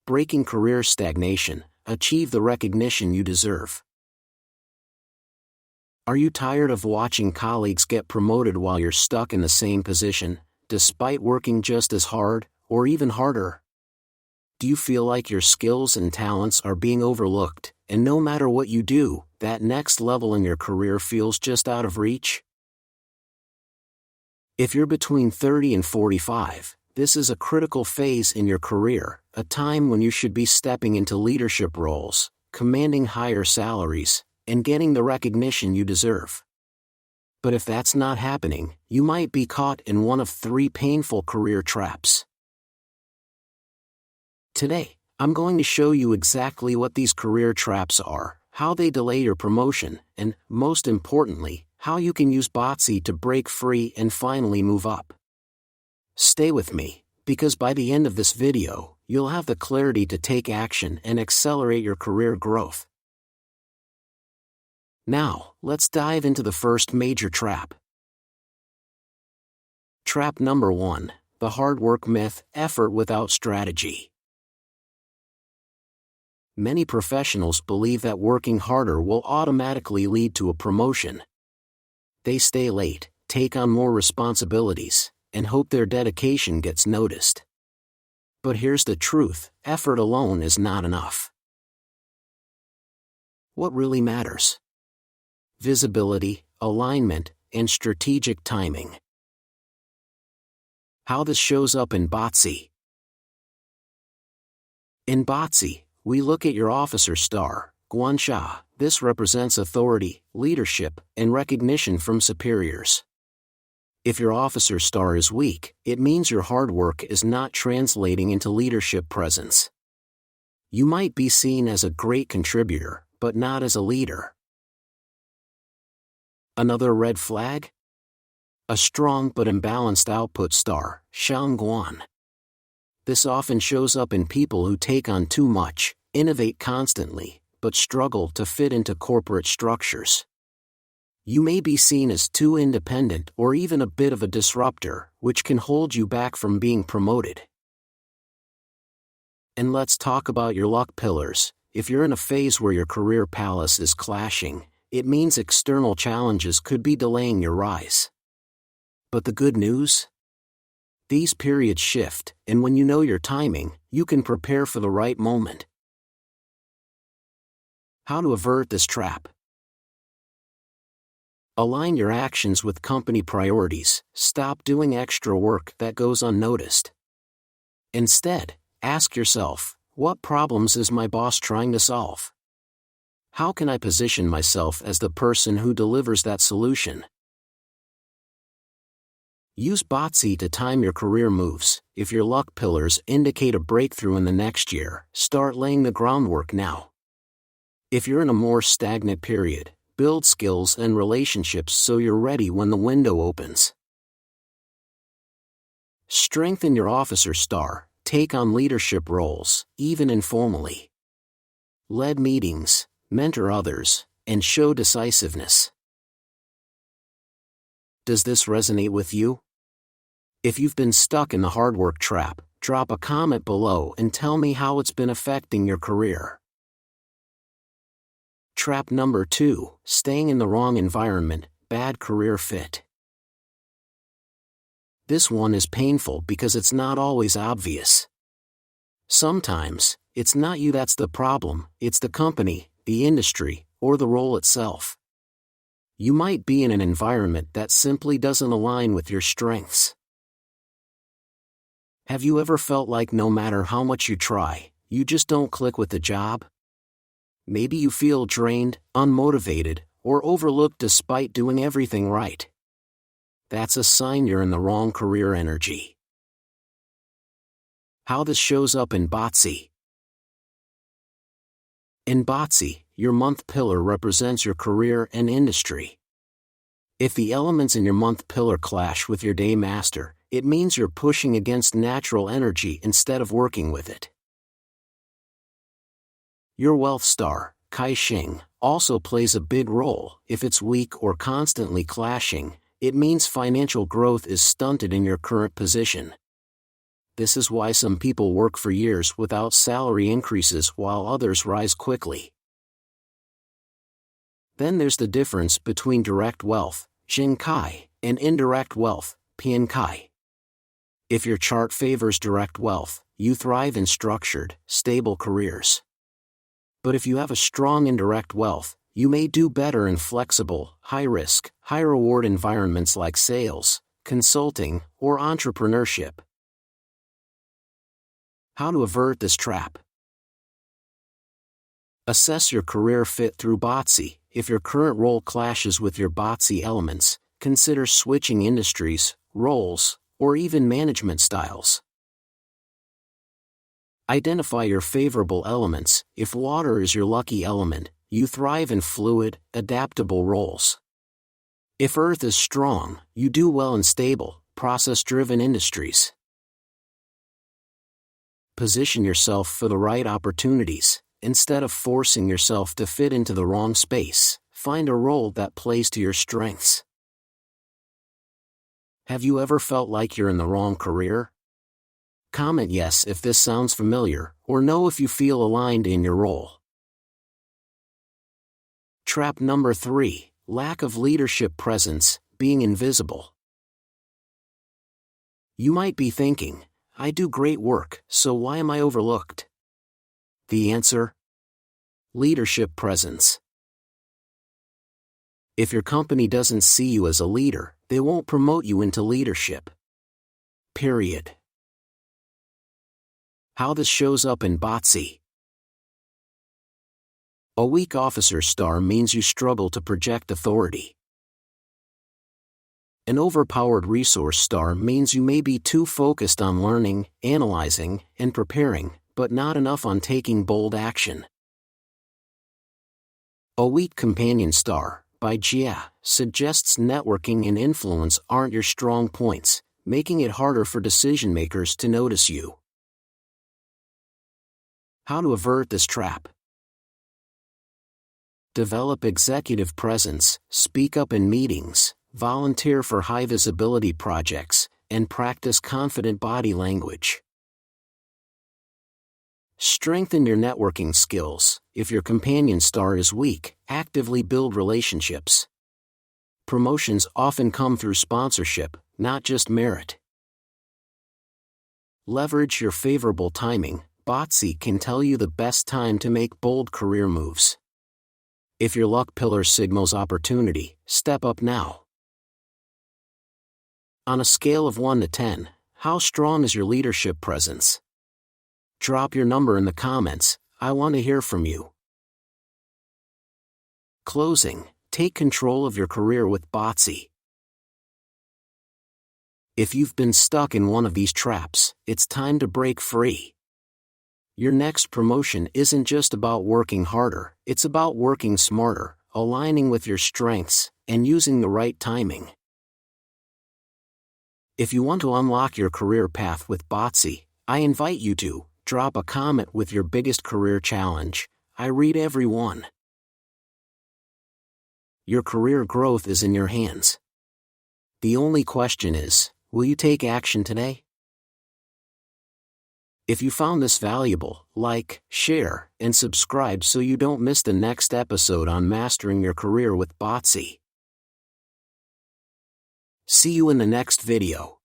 breaking career stagnation, achieve the recognition you deserve. Are you tired of watching colleagues get promoted while you're stuck in the same position, despite working just as hard, or even harder? Do you feel like your skills and talents are being overlooked, and no matter what you do, that next level in your career feels just out of reach? If you're between 30 and 45, this is a critical phase in your career, a time when you should be stepping into leadership roles, commanding higher salaries, and getting the recognition you deserve. But if that's not happening, you might be caught in one of 3 painful career traps. Today, I'm going to show you exactly what these career traps are, how they delay your promotion, and, most importantly, how you can use Bazi to break free and finally move up. Stay with me, because by the end of this video, you'll have the clarity to take action and accelerate your career growth. Now, let's dive into the first major trap. Trap number 1, the hard work myth, effort without strategy. Many professionals believe that working harder will automatically lead to a promotion. They stay late, take on more responsibilities, and hope their dedication gets noticed. But here's the truth, effort alone is not enough. What really matters? Visibility, alignment, and strategic timing. How this shows up in Bazi. In Bazi, we look at your officer star, Guansha. This represents authority, leadership, and recognition from superiors. If your officer star is weak, it means your hard work is not translating into leadership presence. You might be seen as a great contributor, but not as a leader. Another red flag? A strong but imbalanced output star, Shangguan. This often shows up in people who take on too much, innovate constantly, but struggle to fit into corporate structures. You may be seen as too independent or even a bit of a disruptor, which can hold you back from being promoted. And let's talk about your luck pillars. If you're in a phase where your career palace is clashing, it means external challenges could be delaying your rise. But the good news? These periods shift, and when you know your timing, you can prepare for the right moment. How to avert this trap? Align your actions with company priorities. Stop doing extra work that goes unnoticed. Instead, ask yourself, what problems is my boss trying to solve? How can I position myself as the person who delivers that solution? Use Bazi to time your career moves. If your luck pillars indicate a breakthrough in the next year, start laying the groundwork now. If you're in a more stagnant period, build skills and relationships so you're ready when the window opens. Strengthen your officer star. Take on leadership roles, even informally. Lead meetings, mentor others, and show decisiveness. Does this resonate with you? If you've been stuck in the hard work trap, drop a comment below and tell me how it's been affecting your career. Trap number 2, staying in the wrong environment, bad career fit. This one is painful because it's not always obvious. Sometimes, it's not you that's the problem, it's the company, the industry, or the role itself. You might be in an environment that simply doesn't align with your strengths. Have you ever felt like no matter how much you try, you just don't click with the job? Maybe you feel drained, unmotivated, or overlooked despite doing everything right. That's a sign you're in the wrong career energy. How this shows up in Bazi. In Bazi, your month pillar represents your career and industry. If the elements in your month pillar clash with your day master, it means you're pushing against natural energy instead of working with it. Your wealth star, Kai-Shing, also plays a big role. If it's weak or constantly clashing, it means financial growth is stunted in your current position. This is why some people work for years without salary increases while others rise quickly. Then there's the difference between direct wealth, Jing Kai, and indirect wealth, Pian Kai. If your chart favors direct wealth, you thrive in structured, stable careers. But if you have a strong indirect wealth, you may do better in flexible, high-risk, high-reward environments like sales, consulting, or entrepreneurship. How to avert this trap? Assess your career fit through Bazi. If your current role clashes with your Bazi elements, consider switching industries, roles, or even management styles. Identify your favorable elements. If water is your lucky element, you thrive in fluid, adaptable roles. If earth is strong, you do well in stable, process-driven industries. Position yourself for the right opportunities. Instead of forcing yourself to fit into the wrong space, find a role that plays to your strengths. Have you ever felt like you're in the wrong career? Comment yes if this sounds familiar, or no if you feel aligned in your role. Trap number 3, lack of leadership presence, being invisible. You might be thinking, I do great work, so why am I overlooked? The answer? Leadership presence. If your company doesn't see you as a leader, they won't promote you into leadership. Period. How this shows up in Bazi. A weak officer star means you struggle to project authority. An overpowered resource star means you may be too focused on learning, analyzing, and preparing, but not enough on taking bold action. A weak companion star, by Jia, suggests networking and influence aren't your strong points, making it harder for decision-makers to notice you. How to avert this trap? Develop executive presence, speak up in meetings, volunteer for high-visibility projects, and practice confident body language. Strengthen your networking skills. If your companion star is weak, actively build relationships. Promotions often come through sponsorship, not just merit. Leverage your favorable timing. Bazi can tell you the best time to make bold career moves. If your luck pillar signals opportunity, step up now. On a scale of 1 to 10, how strong is your leadership presence? Drop your number in the comments, I want to hear from you. Closing, take control of your career with Bazi. If you've been stuck in one of these traps, it's time to break free. Your next promotion isn't just about working harder, it's about working smarter, aligning with your strengths, and using the right timing. If you want to unlock your career path with Bazi, I invite you to drop a comment with your biggest career challenge. I read every one. Your career growth is in your hands. The only question is, will you take action today? If you found this valuable, like, share, and subscribe so you don't miss the next episode on Mastering Your Career with Bazi. See you in the next video.